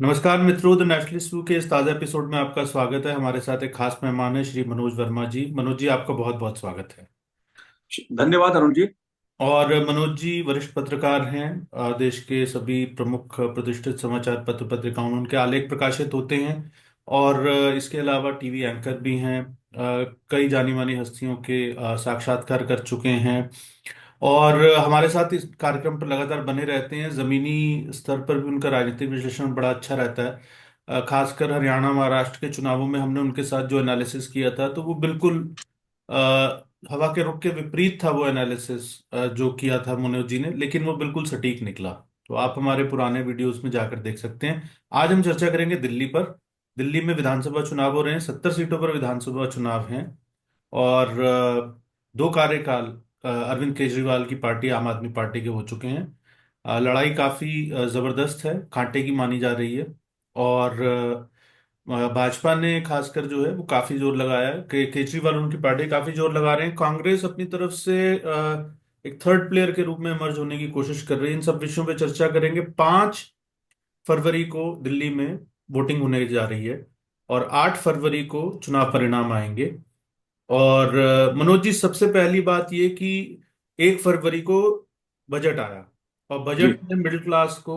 नमस्कार मित्रों, the nationalist view के इस ताज़ा एपिसोड में आपका स्वागत है। हमारे साथ एक खास मेहमान है श्री मनोज वर्मा जी। मनोज जी, आपका बहुत बहुत स्वागत है। धन्यवाद अरुण जी। और मनोज जी वरिष्ठ पत्रकार हैं। देश के सभी प्रमुख प्रतिष्ठित समाचार पत्र पत्रिकाओं में उनके आलेख प्रकाशित होते हैं। और इसके अलावा टीवी एंकर भी हैं। कई जानी मानी हस्तियों के साक्षात्कार कर चुके हैं। और हमारे साथ इस कार्यक्रम पर लगातार बने रहते हैं। जमीनी स्तर पर भी उनका राजनीतिक विश्लेषण बड़ा अच्छा रहता है। खासकर हरियाणा महाराष्ट्र के चुनावों में हमने उनके साथ जो एनालिसिस किया था, तो वो बिल्कुल अ, हवा के रुख के विपरीत था। वो एनालिसिस जो किया था मनोज जी ने, लेकिन वो बिल्कुल सटीक निकला। तो आप हमारे पुराने वीडियोस में जाकर देख सकते हैं। आज हम चर्चा करेंगे दिल्ली पर। दिल्ली में विधानसभा चुनाव हो रहे हैं, 70 सीटों पर विधानसभा चुनाव हैं। और दो कार्यकाल अरविंद केजरीवाल की पार्टी आम आदमी पार्टी के हो चुके हैं। लड़ाई काफी जबरदस्त है, कांटे की मानी जा रही है। और भाजपा ने खासकर जो है वो काफी जोर लगाया है कि केजरीवाल उनकी पार्टी काफी जोर लगा रहे हैं। कांग्रेस अपनी तरफ से एक थर्ड प्लेयर के रूप में इमर्ज होने की कोशिश कर रही है। इन सब विषयों पे चर्चा करेंगे। 5 फरवरी को दिल्ली में वोटिंग होने जा रही है और 8 फरवरी को चुनाव परिणाम आएंगे। और मनोज जी, सबसे पहली बात ये कि 1 फरवरी को बजट आया और जी। बजट में मिडिल क्लास को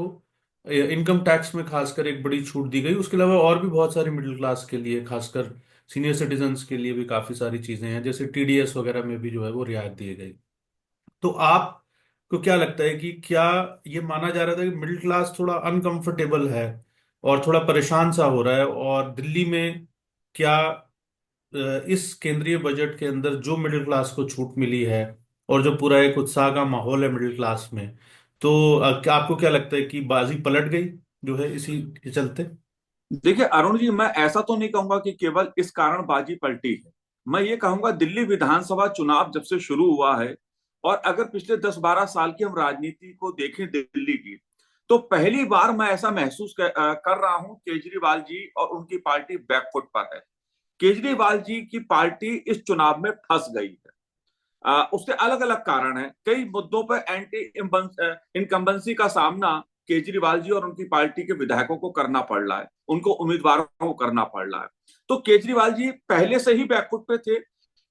इनकम टैक्स में खासकर एक बड़ी छूट दी गई। उसके अलावा और भी बहुत सारी मिडिल क्लास के लिए, खासकर सीनियर सिटीजन्स के लिए भी काफी सारी चीजें हैं, जैसे टीडीएस वगैरह में भी जो है वो रियायत दी गई। तो आपको क्या लगता है कि क्या ये माना जा रहा था कि मिडिल क्लास थोड़ा अनकंफर्टेबल है और थोड़ा परेशान सा हो रहा है, और दिल्ली में क्या इस केंद्रीय बजट के अंदर जो मिडिल क्लास को छूट मिली है और जो पूरा एक उत्साह का माहौल है मिडिल क्लास में, तो क्या आपको क्या लगता है कि बाजी पलट गई जो है इसी के चलते? देखिए अरुण जी, मैं ऐसा तो नहीं कहूंगा कि केवल इस कारण बाजी पलटी है। मैं ये कहूंगा दिल्ली विधानसभा चुनाव जब से शुरू हुआ है, और अगर पिछले 10-12 साल की हम राजनीति को देखें दिल्ली की, तो पहली बार मैं ऐसा महसूस कर रहा हूं केजरीवाल जी और उनकी पार्टी बैकफुट पर है। केजरीवाल जी की पार्टी इस चुनाव में फंस गई है। उसके अलग अलग कारण हैं। कई मुद्दों पर एंटी इनकम्बेंसी का सामना केजरीवाल जी और उनकी पार्टी के विधायकों को करना पड़ रहा है, उनको उम्मीदवारों को करना पड़ रहा है। तो केजरीवाल जी पहले से ही बैकफुट पे थे।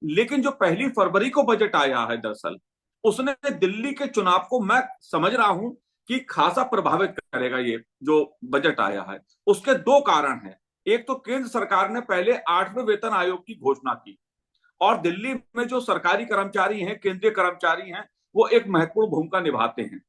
लेकिन जो 1 फरवरी को बजट आया है, दरअसल उसने दिल्ली के चुनाव को, मैं समझ रहा हूं कि खासा प्रभावित करेगा। ये जो बजट आया है उसके दो कारण हैं। एक तो केंद्र सरकार ने पहले 8वें वेतन आयोग की घोषणा की, और दिल्ली में जो सरकारी कर्मचारी हैं, केंद्रीय कर्मचारी हैं, वो एक महत्वपूर्ण भूमिका निभाते हैं।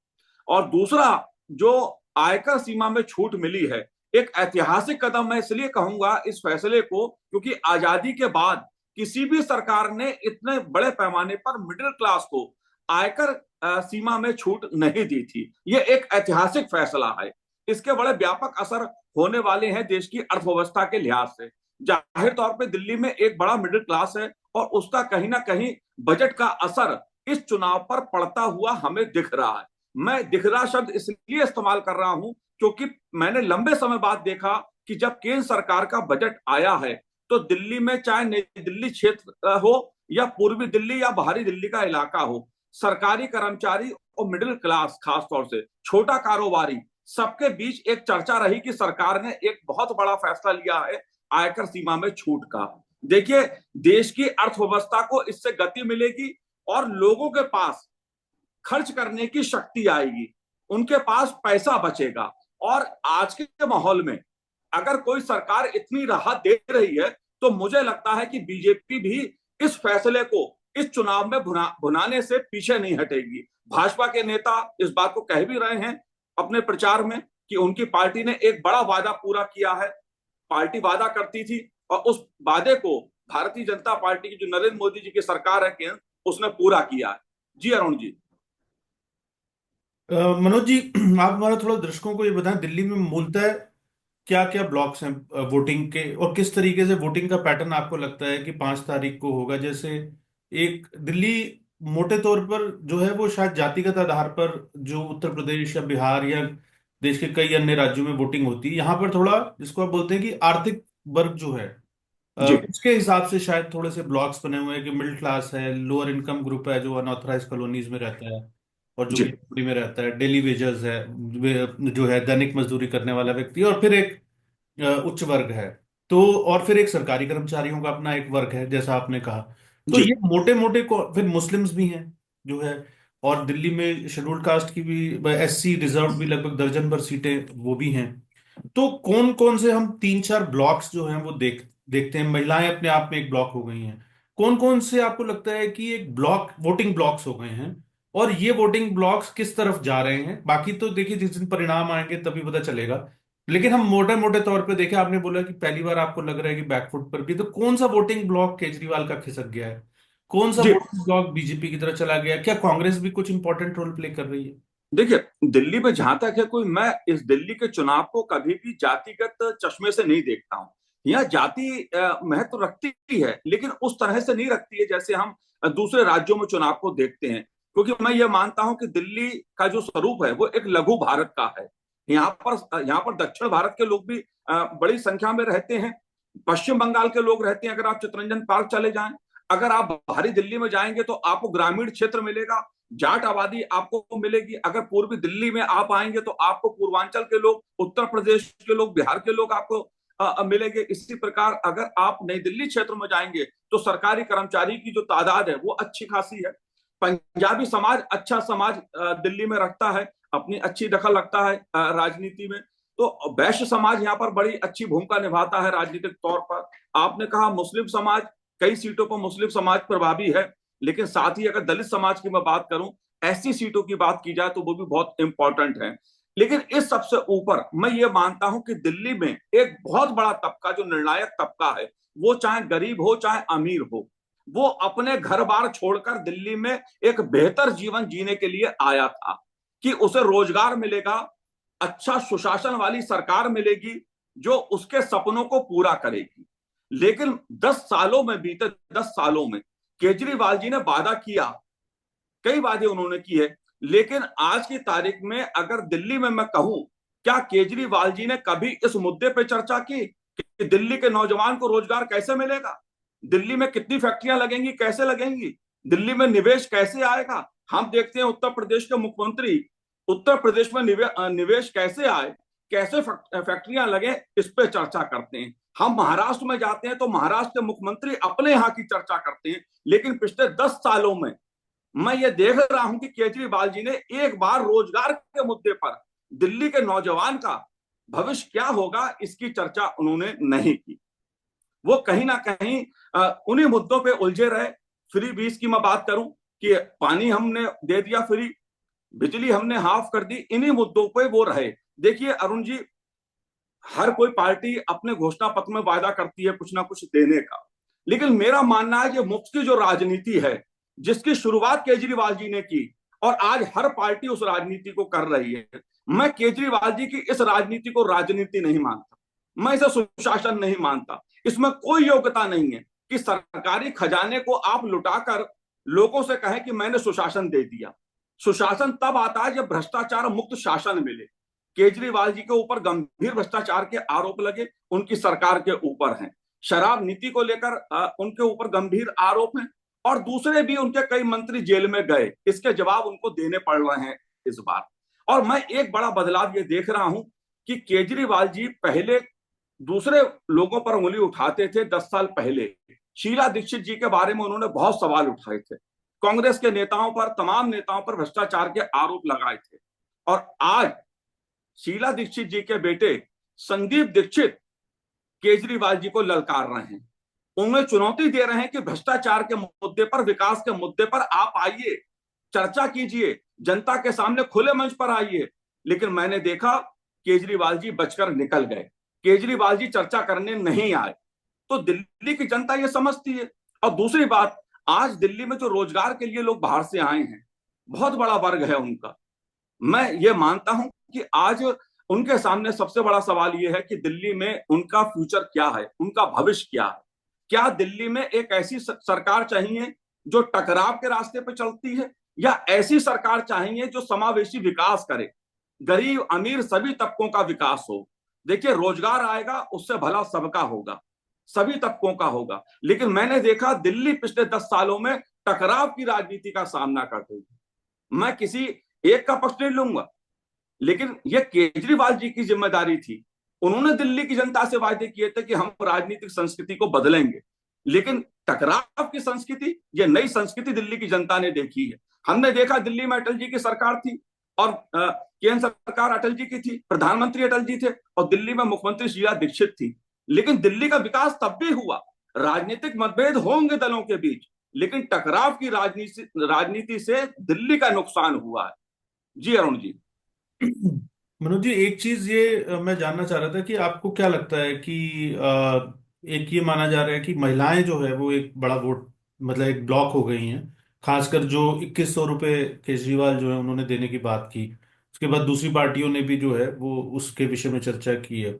और दूसरा, जो आयकर सीमा में छूट मिली है, एक ऐतिहासिक कदम मैं इसलिए कहूंगा इस फैसले को, क्योंकि आजादी के बाद किसी भी सरकार ने इतने बड़े पैमाने पर मिडिल क्लास को आयकर सीमा में छूट नहीं दी थी। यह एक ऐतिहासिक फैसला है। इसके बड़े व्यापक असर होने वाले हैं देश की अर्थव्यवस्था के लिहाज से। जाहिर तौर पर दिल्ली में एक बड़ा मिडिल क्लास है, और उसका कहीं ना कहीं बजट का असर इस चुनाव पर पड़ता हुआ हमें दिख रहा है। मैं दिख रहा शब्द इसलिए इस्तेमाल कर रहा हूं क्योंकि मैंने लंबे समय बाद देखा कि जब केंद्र सरकार का बजट आया है, तो दिल्ली में चाहे नई दिल्ली क्षेत्र हो या पूर्वी दिल्ली या बाहरी दिल्ली का इलाका हो, सरकारी कर्मचारी और मिडिल क्लास, खासतौर से छोटा कारोबारी, सबके बीच एक चर्चा रही कि सरकार ने एक बहुत बड़ा फैसला लिया है आयकर सीमा में छूट का। देखिए, देश की अर्थव्यवस्था को इससे गति मिलेगी, और लोगों के पास खर्च करने की शक्ति आएगी, उनके पास पैसा बचेगा। और आज के माहौल में अगर कोई सरकार इतनी राहत दे रही है, तो मुझे लगता है कि बीजेपी भी इस फैसले को इस चुनाव में भुनाने से पीछे नहीं हटेगी। भाजपा के नेता इस बात को कह भी रहे हैं अपने प्रचार में कि उनकी पार्टी ने एक बड़ा वादा पूरा किया है। पार्टी वादा करती थी, और उस वादे को भारतीय जनता पार्टी की जो नरेंद्र मोदी जी की सरकार है केंद्र, उसने पूरा किया है। जी अरुण जी। मनोज जी, आप हमारा थोड़ा दर्शकों को ये बताएं, दिल्ली में मूलतः क्या क्या ब्लॉक्स हैं वोटिंग के, और किस तरीके से वोटिंग का पैटर्न आपको लगता है कि 5 तारीख को होगा? जैसे एक दिल्ली मोटे तौर पर जो है वो शायद जातिगत आधार पर, जो उत्तर प्रदेश या बिहार या देश के कई अन्य राज्यों में वोटिंग होती है, यहाँ पर थोड़ा जिसको आप बोलते हैं कि आर्थिक वर्ग जो है, जी। उसके हिसाब से शायद थोड़े से ब्लॉक्स बने हुए हैं कि मिडिल क्लास है, लोअर इनकम ग्रुप है जो अनऑथराइज कॉलोनीज में रहता है। और जो कि जी झोपड़ी में रहता है, डेली वेजर्स है, जो है दैनिक मजदूरी करने वाला व्यक्ति, और फिर एक उच्च वर्ग है। तो और फिर एक सरकारी कर्मचारियों का अपना एक वर्ग है, जैसा आपने कहा। तो जी ये मोटे मोटे को फिर मुस्लिम्स भी हैं जो है। और दिल्ली में शेड्यूल्ड कास्ट की भी, एससी रिजर्व भी लगभग दर्जन भर सीटें वो भी हैं। तो कौन कौन से हम तीन चार ब्लॉक्स जो हैं वो देखते हैं, महिलाएं अपने आप में एक ब्लॉक हो गई हैं। कौन कौन से आपको लगता है कि एक ब्लॉक वोटिंग ब्लॉक्स हो गए हैं, और ये वोटिंग ब्लॉक्स किस तरफ जा रहे हैं? बाकी तो देखिए जिस दिन परिणाम आएंगे तभी पता चलेगा। लेकिन हम मोटे मोटे तौर पे देखें, आपने बोला कि पहली बार आपको लग रहा है कि बैकफुट पर भी, तो कौन सा वोटिंग ब्लॉक केजरीवाल का खिसक गया है? कौन सा जी। वोटिंग ब्लॉक बीजेपी की तरफ चला गया? क्या कांग्रेस भी कुछ इंपॉर्टेंट रोल प्ले कर रही है? देखिए, दिल्ली में जहां तक है, कोई मैं इस दिल्ली के चुनाव को कभी भी जातिगत चश्मे से नहीं देखता हूं। यहाँ जाति महत्व रखती है, लेकिन उस तरह से नहीं रखती है जैसे हम दूसरे राज्यों में चुनाव को देखते हैं। क्योंकि मैं ये मानता हूं कि दिल्ली का जो स्वरूप है वो एक लघु भारत का है। यहाँ पर दक्षिण भारत के लोग भी बड़ी संख्या में रहते हैं। पश्चिम बंगाल के लोग रहते हैं, अगर आप चित्तरंजन पार्क चले जाएं। अगर आप बाहरी दिल्ली में जाएंगे तो आपको ग्रामीण क्षेत्र मिलेगा, जाट आबादी आपको मिलेगी। अगर पूर्वी दिल्ली में आप आएंगे तो आपको पूर्वांचल के लोग, उत्तर प्रदेश के लोग, बिहार के लोग आपको मिलेंगे। इसी प्रकार अगर आप नई दिल्ली क्षेत्र में जाएंगे तो सरकारी कर्मचारी की जो तादाद है वो अच्छी खासी है। पंजाबी समाज अच्छा समाज दिल्ली में रखता है, अपनी अच्छी दखल रखता है राजनीति में। तो वैश्य समाज यहाँ पर बड़ी अच्छी भूमिका निभाता है राजनीतिक तौर पर। आपने कहा मुस्लिम समाज, कई सीटों पर मुस्लिम समाज प्रभावी है। लेकिन साथ ही अगर दलित समाज की मैं बात करूं, ऐसी सीटों की बात की जाए तो वो भी बहुत इंपॉर्टेंट है। लेकिन इस सबसे ऊपर मैं ये मानता हूं कि दिल्ली में एक बहुत बड़ा तबका, जो निर्णायक तबका है, वो चाहे गरीब हो चाहे अमीर हो, वो अपने घर बार छोड़कर दिल्ली में एक बेहतर जीवन जीने के लिए आया था। कि उसे रोजगार मिलेगा, अच्छा सुशासन वाली सरकार मिलेगी जो उसके सपनों को पूरा करेगी। लेकिन 10 सालों में, बीते 10 सालों में केजरीवाल जी ने वादा किया, कई वादे उन्होंने किए। लेकिन आज की तारीख में अगर दिल्ली में मैं कहूं, क्या केजरीवाल जी ने कभी इस मुद्दे पर चर्चा की कि दिल्ली के नौजवान को रोजगार कैसे मिलेगा, दिल्ली में कितनी फैक्ट्रियां लगेंगी, कैसे लगेंगी, दिल्ली में निवेश कैसे आएगा? हम देखते हैं उत्तर प्रदेश के मुख्यमंत्री उत्तर प्रदेश में निवेश कैसे आए, कैसे फैक्ट्रियां लगे, इस पे चर्चा करते हैं। हम महाराष्ट्र में जाते हैं तो महाराष्ट्र के मुख्यमंत्री अपने यहाँ की चर्चा करते हैं। लेकिन पिछले 10 सालों में मैं ये देख रहा हूं कि केजरीवाल जी ने एक बार रोजगार के मुद्दे पर, दिल्ली के नौजवान का भविष्य क्या होगा, इसकी चर्चा उन्होंने नहीं की। वो कहीं ना कहीं उन्हीं मुद्दों पे उलझे रहे। फ्री बीस की मैं बात करूं कि पानी हमने दे दिया फ्री, बिजली हमने हाफ कर दी, इन्हीं मुद्दों पे वो रहे। देखिए अरुण जी, हर कोई पार्टी अपने घोषणा पत्र में वायदा करती है कुछ ना कुछ देने का। लेकिन मेरा मानना है कि मुफ्त की जो राजनीति है, जिसकी शुरुआत केजरीवाल जी ने की और आज हर पार्टी उस राजनीति को कर रही है, मैं केजरीवाल जी की इस राजनीति को राजनीति नहीं मानता। मैं इसे सुशासन नहीं मानता। इसमें कोई योग्यता नहीं है कि सरकारी खजाने को आप लुटाकर लोगों से कहें कि मैंने सुशासन दे दिया। सुशासन तब आता है जब भ्रष्टाचार मुक्त शासन मिले। केजरीवाल जी के ऊपर गंभीर भ्रष्टाचार के आरोप लगे, उनकी सरकार के ऊपर हैं। शराब नीति को लेकर उनके ऊपर गंभीर आरोप हैं। और दूसरे भी उनके कई मंत्री जेल में गए, इसके जवाब उनको देने पड़ रहे हैं इस बार। और मैं एक बड़ा बदलाव ये देख रहा हूं कि केजरीवाल जी पहले दूसरे लोगों पर उंगली उठाते थे। 10 साल पहले शीला दीक्षित जी के बारे में उन्होंने बहुत सवाल उठाए थे, कांग्रेस के नेताओं पर, तमाम नेताओं पर भ्रष्टाचार के आरोप लगाए थे। और आज शीला दीक्षित जी के बेटे संदीप दीक्षित केजरीवाल जी को ललकार रहे हैं, उन्हें चुनौती दे रहे हैं कि भ्रष्टाचार के मुद्दे पर, विकास के मुद्दे पर आप आइए, चर्चा कीजिए, जनता के सामने खुले मंच पर आइए। लेकिन मैंने देखा केजरीवाल जी बचकर निकल गए, केजरीवाल जी चर्चा करने नहीं आए। तो दिल्ली की जनता ये समझती है। और दूसरी बात, आज दिल्ली में जो रोजगार के लिए लोग बाहर से आए हैं, बहुत बड़ा वर्ग है उनका। मैं ये मानता हूं कि आज उनके सामने सबसे बड़ा सवाल यह है कि दिल्ली में उनका फ्यूचर क्या है, उनका भविष्य क्या है। क्या दिल्ली में एक ऐसी सरकार चाहिए जो टकराव के रास्ते पर चलती है, या ऐसी सरकार चाहिए जो समावेशी विकास करे, गरीब अमीर सभी तबकों का विकास हो? देखिए, रोजगार आएगा उससे भला सबका होगा, सभी तबकों का होगा। लेकिन मैंने देखा दिल्ली पिछले 10 सालों में टकराव की राजनीति का सामना कर रही है। मैं किसी एक का पक्ष नहीं लूंगा, लेकिन यह केजरीवाल जी की जिम्मेदारी थी। उन्होंने दिल्ली की जनता से वायदे किए थे कि हम राजनीतिक संस्कृति को बदलेंगे, लेकिन टकराव की संस्कृति, ये नई संस्कृति दिल्ली की जनता ने देखी है। हमने देखा दिल्ली में अटल जी की सरकार थी, और केंद्र सरकार अटल जी की थी, प्रधानमंत्री अटल जी थे, और दिल्ली में मुख्यमंत्री शीला दीक्षित थी। लेकिन दिल्ली का विकास तब भी हुआ, राजनीतिक मतभेद होंगे दलों के बीच, लेकिन टकराव की राजनीति से दिल्ली का नुकसान हुआ है। जी अरुण जी। मनोज जी, एक चीज ये मैं जानना चाह रहा था कि आपको क्या लगता है कि एक ये माना जा रहा है कि महिलाएं जो है वो एक बड़ा वोट, मतलब एक ब्लॉक हो गई हैं, खासकर जो 2100 रुपये केजरीवाल जो है उन्होंने देने की बात की। उसके बाद दूसरी पार्टियों ने भी जो है वो उसके विषय में चर्चा की है।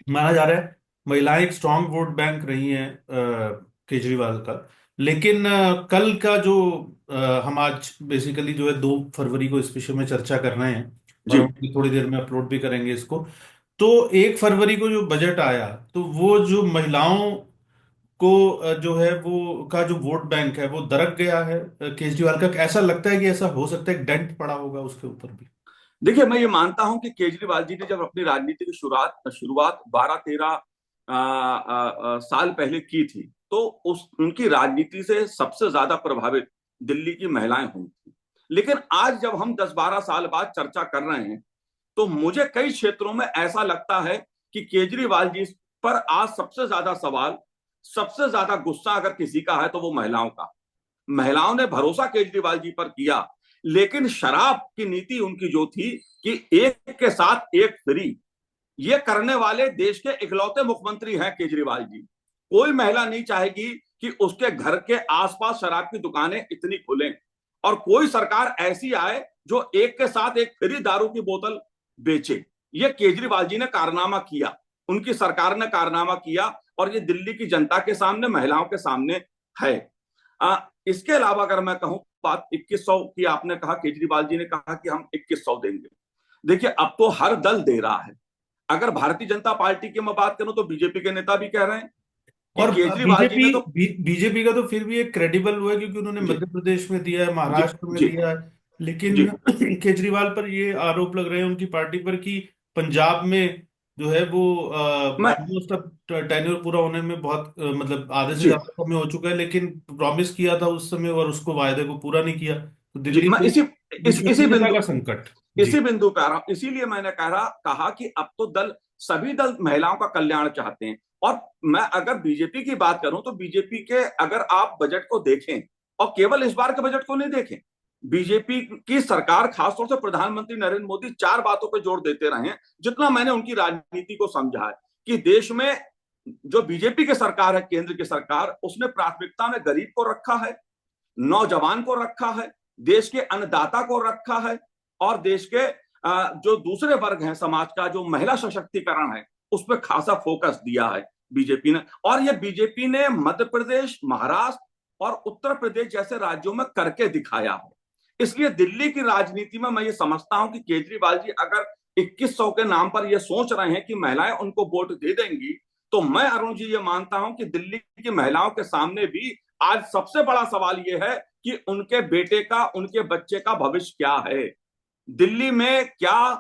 माना जा रहा है महिलाएं एक स्ट्रांग वोट बैंक रही हैं केजरीवाल का। लेकिन कल का जो हम आज बेसिकली जो है 2 फरवरी को इस विषय में चर्चा कर रहे हैं, और जी हम थोड़ी देर में अपलोड भी करेंगे इसको। तो 1 फरवरी को जो बजट आया, तो वो जो महिलाओं को जो है वो का जो वोट बैंक है वो दरक गया है केजरीवाल का। ऐसा लगता है कि ऐसा हो सकता है, एक डेंट पड़ा होगा उसके ऊपर भी। देखिए, मैं ये मानता हूं कि केजरीवाल जी ने जब अपनी राजनीति की शुरुआत शुरुआत 12-13 साल पहले की थी, तो उस उनकी राजनीति से सबसे ज्यादा प्रभावित दिल्ली की महिलाएं हुई थी। लेकिन आज जब हम 10-12 साल बाद चर्चा कर रहे हैं, तो मुझे कई क्षेत्रों में ऐसा लगता है कि केजरीवाल जी पर आज सबसे ज्यादा सवाल, सबसे ज्यादा गुस्सा अगर किसी का है तो वो महिलाओं का। महिलाओं ने भरोसा केजरीवाल जी पर किया, लेकिन शराब की नीति उनकी जो थी कि एक के साथ एक फ्री, ये करने वाले देश के इकलौते मुख्यमंत्री हैं केजरीवाल जी। कोई महिला नहीं चाहेगी कि उसके घर के आसपास शराब की दुकानें इतनी खुलें, और कोई सरकार ऐसी आए जो एक के साथ एक फ्री दारू की बोतल बेचे। ये केजरीवाल जी ने कारनामा किया, उनकी सरकार ने कारनामा किया, और ये दिल्ली की जनता के सामने, महिलाओं के सामने है। इसके अलावा अगर मैं कहूं, बात 2100 की आपने कहा, केजरीवाल जी ने कहा कि हम 2100 देंगे। देखिए, अब तो हर दल दे रहा है। अगर भारतीय जनता पार्टी की मैं बात करूं, तो बीजेपी के नेता भी कह रहे हैं कि और केजरीवाल जी बीजेपी ने तो। बीजेपी का तो फिर भी एक क्रेडिबल हुआ है, क्योंकि उन्होंने जी मध्य प्रदेश में दिया है, जी महाराष्ट्र में जी दिया है। लेकिन जी केजरीवाल पर ये आरोप लग रहे हैं उनकी पार्टी पर कि पंजाब में जो है वो मैं ऑलमोस्ट अब टेन्योर पूरा होने में बहुत मतलब आधे से जी ज्यादा समय हो चुका है, लेकिन प्रॉमिस किया था उस समय और उसको वायदे को पूरा नहीं किया, तो जी दिल्ली मैं में इसी विश्वसनीयता बिंदु का संकट। जी। इसी बिंदु पे आ रहा हूं। इसीलिए मैंने कहा कि अब तो सभी दल महिलाओं का कल्याण चाहते हैं। और मैं अगर बीजेपी की बात करूं, तो बीजेपी के अगर आप बजट को देखें, और केवल इस बार के बजट को नहीं देखें, बीजेपी की सरकार, खासतौर से प्रधानमंत्री नरेंद्र मोदी, 4 बातों पर जोर देते रहे हैं, जितना मैंने उनकी राजनीति को समझा है, कि देश में जो बीजेपी की सरकार है, केंद्र की सरकार, उसने प्राथमिकता में गरीब को रखा है, नौजवान को रखा है, देश के अन्नदाता को रखा है, और देश के जो दूसरे वर्ग हैं समाज का, जो महिला सशक्तिकरण है, उस पर खासा फोकस दिया है बीजेपी ने। और ये बीजेपी ने मध्य प्रदेश, महाराष्ट्र और उत्तर प्रदेश जैसे राज्यों में करके दिखाया है। इसलिए दिल्ली की राजनीति में मैं ये समझता हूं कि केजरीवाल जी अगर 2100 के नाम पर ये सोच रहे हैं कि महिलाएं उनको वोट दे देंगी, तो मैं अरुण जी ये मानता हूं कि दिल्ली की महिलाओं के सामने भी आज सबसे बड़ा सवाल ये है कि उनके बेटे का, उनके बच्चे का भविष्य क्या है। दिल्ली में क्या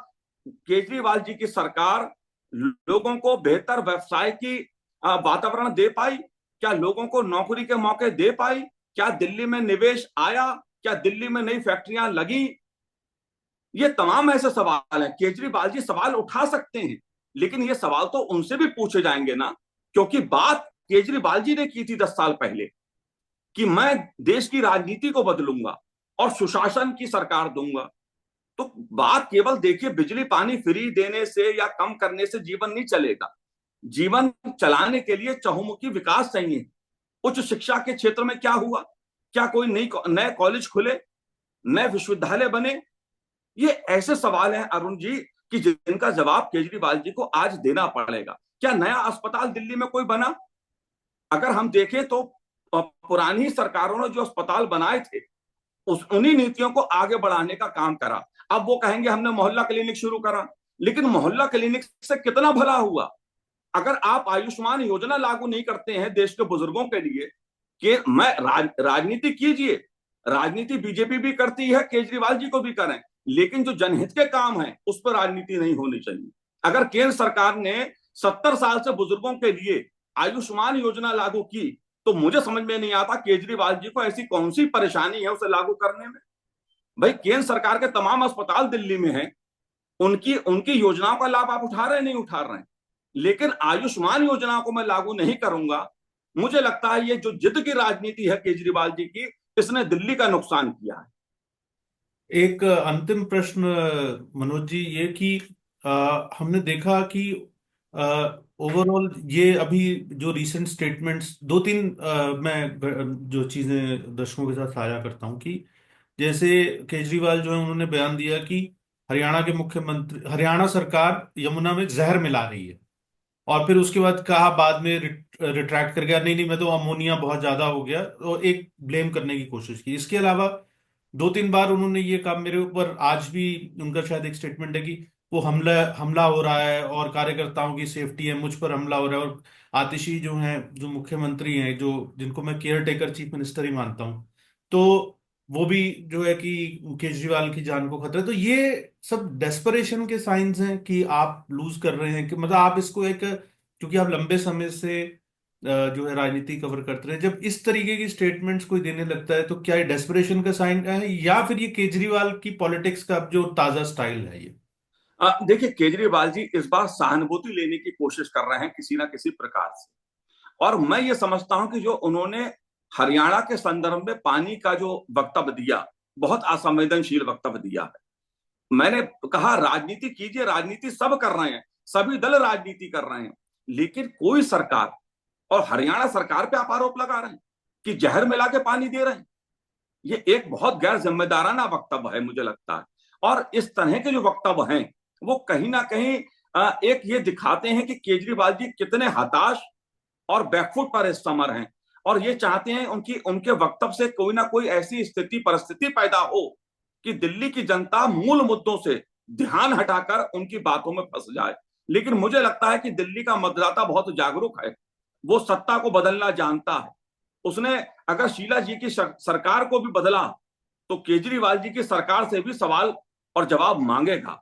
केजरीवाल जी की सरकार लोगों को बेहतर व्यवसाय की वातावरण दे पाई? क्या लोगों को नौकरी के मौके दे पाई? क्या दिल्ली में निवेश आया? क्या दिल्ली में नई फैक्ट्रियां लगी? ये तमाम ऐसे सवाल हैं। केजरीवाल जी सवाल उठा सकते हैं, लेकिन ये सवाल तो उनसे भी पूछे जाएंगे ना, क्योंकि बात केजरीवाल जी ने की थी 10 साल पहले कि मैं देश की राजनीति को बदलूंगा और सुशासन की सरकार दूंगा। तो बात केवल देखिए, बिजली पानी फ्री देने से या कम करने से जीवन नहीं चलेगा। जीवन चलाने के लिए चहुमुखी विकास चाहिए। उच्च शिक्षा के क्षेत्र में क्या हुआ? क्या कोई नए कॉलेज खुले, नए विश्वविद्यालय बने? ये ऐसे सवाल हैं अरुण जी कि जिनका जवाब केजरीवाल जी को आज देना पड़ेगा। क्या नया अस्पताल दिल्ली में कोई बना? अगर हम देखें तो पुरानी सरकारों ने जो अस्पताल बनाए थे, उन्हीं नीतियों को आगे बढ़ाने का काम करा। अब वो कहेंगे हमने मोहल्ला क्लिनिक शुरू करा, लेकिन मोहल्ला क्लिनिक से कितना भला हुआ? अगर आप आयुष्मान योजना लागू नहीं करते हैं देश के बुजुर्गों के लिए, कि मैं राजनीति कीजिए, राजनीति बीजेपी भी करती है, केजरीवाल जी को भी करें, लेकिन जो जनहित के काम है उस पर राजनीति नहीं होनी चाहिए। अगर केंद्र सरकार ने 70 साल से बुजुर्गों के लिए आयुष्मान योजना लागू की, तो मुझे समझ में नहीं आता केजरीवाल जी को ऐसी कौन सी परेशानी है उसे लागू करने में। भाई केंद्र सरकार के तमाम अस्पताल दिल्ली में हैं, उनकी उनकी योजनाओं का लाभ आप उठा रहे हैं नहीं उठा रहे हैं, लेकिन आयुष्मान योजना को मैं लागू नहीं करूंगा। मुझे लगता है ये जो जिद की राजनीति है केजरीवाल जी की, इसने दिल्ली का नुकसान किया है। एक अंतिम प्रश्न मनोज जी, ये कि हमने देखा कि ओवरऑल ये अभी जो रीसेंट स्टेटमेंट्स दो तीन मैं जो चीजें दर्शकों के साथ साझा करता हूँ कि जैसे केजरीवाल जो है उन्होंने बयान दिया कि हरियाणा के मुख्यमंत्री, हरियाणा सरकार यमुना में जहर मिला रही है, और फिर उसके बाद कहा बाद में रिट्रैक्ट कर गया, नहीं नहीं मैं तो अमोनिया बहुत ज्यादा हो गया, तो एक ब्लेम करने की कोशिश की। इसके अलावा दो तीन बार उन्होंने ये काम मेरे ऊपर, आज भी उनका शायद एक स्टेटमेंट है कि वो हमला हमला हो रहा है और कार्यकर्ताओं की सेफ्टी है, मुझ पर हमला हो रहा है, और आतिशी जो हैं, जो मुख्यमंत्री हैं, जो जिनको मैं केयर टेकर चीफ मिनिस्टर ही मानता हूँ, तो वो भी जो है कि केजरीवाल की जान को खतरा है। तो ये सब डेस्परेशन के साइंस हैं कि आप लूज कर रहे हैं, कि मतलब आप इसको एक, क्योंकि आप लंबे समय से जो है राजनीति कवर करते रहे, जब इस तरीके की स्टेटमेंट्स कोई देने लगता है तो क्या ये डेस्परेशन का साइन है, या फिर ये केजरीवाल की पॉलिटिक्स का अब जो ताजा स्टाइल है ये? देखिए केजरीवाल जी इस बार सहानुभूति लेने की कोशिश कर रहे हैं किसी ना किसी प्रकार से, और मैं ये समझता हूं कि जो उन्होंने हरियाणा के संदर्भ में पानी का जो वक्तव्य दिया, बहुत असंवेदनशील वक्तव्य दिया है। मैंने कहा राजनीति कीजिए, राजनीति सब कर रहे हैं, सभी दल राजनीति कर रहे हैं, लेकिन कोई सरकार, और हरियाणा सरकार पे आप आरोप लगा रहे हैं कि जहर मिला के पानी दे रहे हैं, ये एक बहुत गैर जिम्मेदाराना वक्तव्य है मुझे लगता है। और इस तरह के जो वक्तव्य हैं वो कहीं ना कहीं एक ये दिखाते हैं कि केजरीवाल जी कितने हताश और बैकफुट पर इस समय हैं, और ये चाहते हैं उनकी उनके वक्तव्य से कोई ना कोई ऐसी स्थिति परिस्थिति पैदा हो कि दिल्ली की जनता मूल मुद्दों से ध्यान हटाकर उनकी बातों में फंस जाए। लेकिन मुझे लगता है कि दिल्ली का मतदाता बहुत जागरूक है, वो सत्ता को बदलना जानता है। उसने अगर शीला जी की सरकार को भी बदला, तो केजरीवाल जी की सरकार से भी सवाल और जवाब मांगेगा।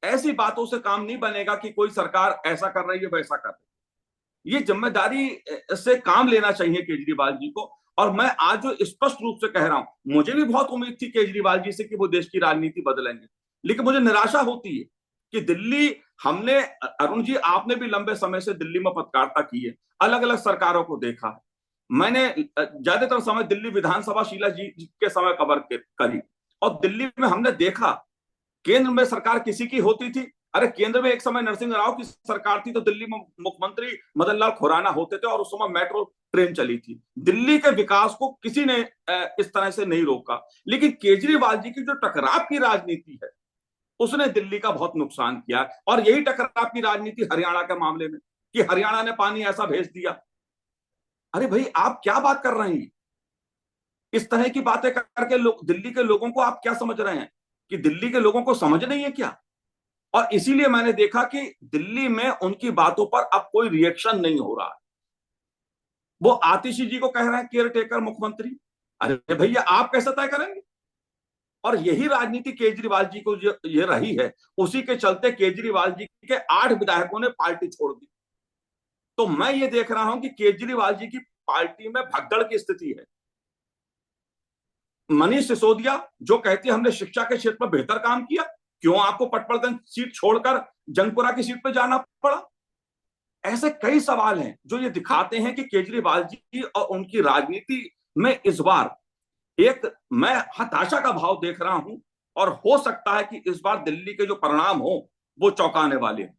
ऐसी बातों से काम नहीं बनेगा कि कोई सरकार ऐसा कर रही है वैसा कर रही है। ये जिम्मेदारी से काम लेना चाहिए केजरीवाल जी को। और मैं आज जो स्पष्ट रूप से कह रहा हूं, मुझे भी बहुत उम्मीद थी केजरीवाल जी से कि वो देश की राजनीति बदलेंगे, लेकिन मुझे निराशा होती है कि दिल्ली, हमने, अरुण जी आपने भी लंबे समय से दिल्ली में पत्रकारिता की है, अलग अलग सरकारों को देखा है। मैंने ज्यादातर समय दिल्ली विधानसभा शीला जी के समय कवर करी, और दिल्ली में हमने देखा केंद्र में सरकार किसी की होती थी, अरे केंद्र में एक समय नरसिंह राव की सरकार थी तो दिल्ली में मुख्यमंत्री मदन लाल खुराना होते थे, और उस समय मेट्रो ट्रेन चली थी। दिल्ली के विकास को किसी ने इस तरह से नहीं रोका। लेकिन केजरीवाल जी की जो टकराव की राजनीति है, उसने दिल्ली का बहुत नुकसान किया। और यही टकराव की राजनीति हरियाणा के मामले में, कि हरियाणा ने पानी ऐसा भेज दिया। अरे भाई आप क्या बात कर रहे हैं? इस तरह की बातें करके लोग, दिल्ली के लोगों को आप क्या समझ रहे हैं कि दिल्ली के लोगों को समझ नहीं है क्या? और इसीलिए मैंने देखा कि दिल्ली में उनकी बातों पर अब कोई रिएक्शन नहीं हो रहा है। वो आतिशी जी को कह रहे हैं केयर टेकर मुख्यमंत्री, अरे भैया आप कैसे तय करेंगे? और यही राजनीति केजरीवाल जी को ये रही है, उसी के चलते केजरीवाल जी के 8 विधायकों ने पार्टी छोड़ दी। तो मैं ये देख रहा हूं कि केजरीवाल जी की पार्टी में भगदड़ की स्थिति है। मनीष सिसोदिया जो कहती है हमने शिक्षा के क्षेत्र में बेहतर काम किया, क्यों आपको पटवर्धन सीट छोड़कर जंगपुरा की सीट पर जाना पड़ा? ऐसे कई सवाल हैं जो ये दिखाते हैं कि केजरीवाल जी और उनकी राजनीति में इस बार एक, मैं हताशा का भाव देख रहा हूं, और हो सकता है कि इस बार दिल्ली के जो परिणाम हो वो चौंकाने वाले हैं।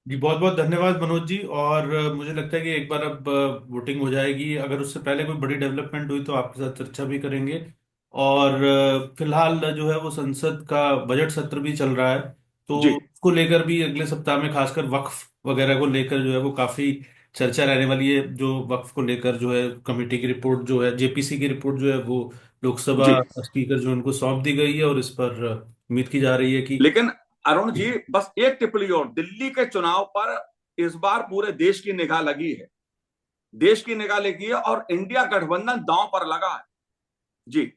जी बहुत बहुत धन्यवाद मनोज जी। और मुझे लगता है कि एक बार अब वोटिंग हो जाएगी, अगर उससे पहले कोई बड़ी डेवलपमेंट हुई तो आपके साथ चर्चा भी करेंगे। और फिलहाल जो है वो संसद का बजट सत्र भी चल रहा है, तो जी उसको लेकर भी अगले सप्ताह में खासकर वक्फ वगैरह को लेकर जो है वो काफी चर्चा रहने वाली है। जो वक्फ को लेकर जो है कमेटी की रिपोर्ट जो है, जेपीसी की रिपोर्ट जो है वो लोकसभा जी। स्पीकर जो उनको सौंप दी गई है, और इस पर उम्मीद की जा रही है कि लेकिन अरुण जी बस एक टिप्पणी और, दिल्ली के चुनाव पर इस बार पूरे देश की निगाह लगी है, देश की निगाह लगी है, और इंडिया गठबंधन दांव पर लगा है। जी।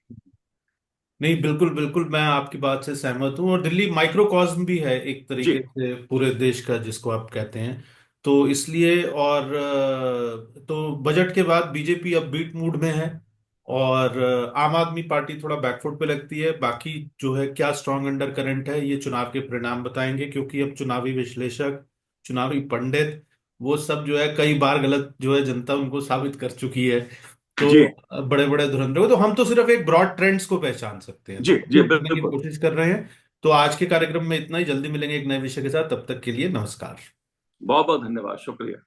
नहीं, बिल्कुल बिल्कुल, मैं आपकी बात से सहमत हूँ। और दिल्ली माइक्रोकॉस्म भी है एक जी। तरीके से पूरे देश का, जिसको आप कहते हैं। तो इसलिए, और तो बजट के बाद बीजेपी अब बीट मूड में है। और आम आदमी पार्टी थोड़ा बैकफुट पे लगती है। बाकी जो है, क्या स्ट्रांग अंडर करंट है, ये चुनाव के परिणाम बताएंगे, क्योंकि अब चुनावी विश्लेषक, चुनावी पंडित, वो सब जो है कई बार गलत जो है जनता उनको साबित कर चुकी है। जी। तो बड़े बड़े धुरंधर को तो हम तो सिर्फ एक ब्रॉड ट्रेंड्स को पहचान सकते हैं, जी। तो जी वो करने की बिल्कुल। कोशिश कर रहे हैं। तो आज के कार्यक्रम में इतना ही। जल्दी मिलेंगे एक नए विषय के साथ, तब तक के लिए नमस्कार। बहुत बहुत धन्यवाद, शुक्रिया।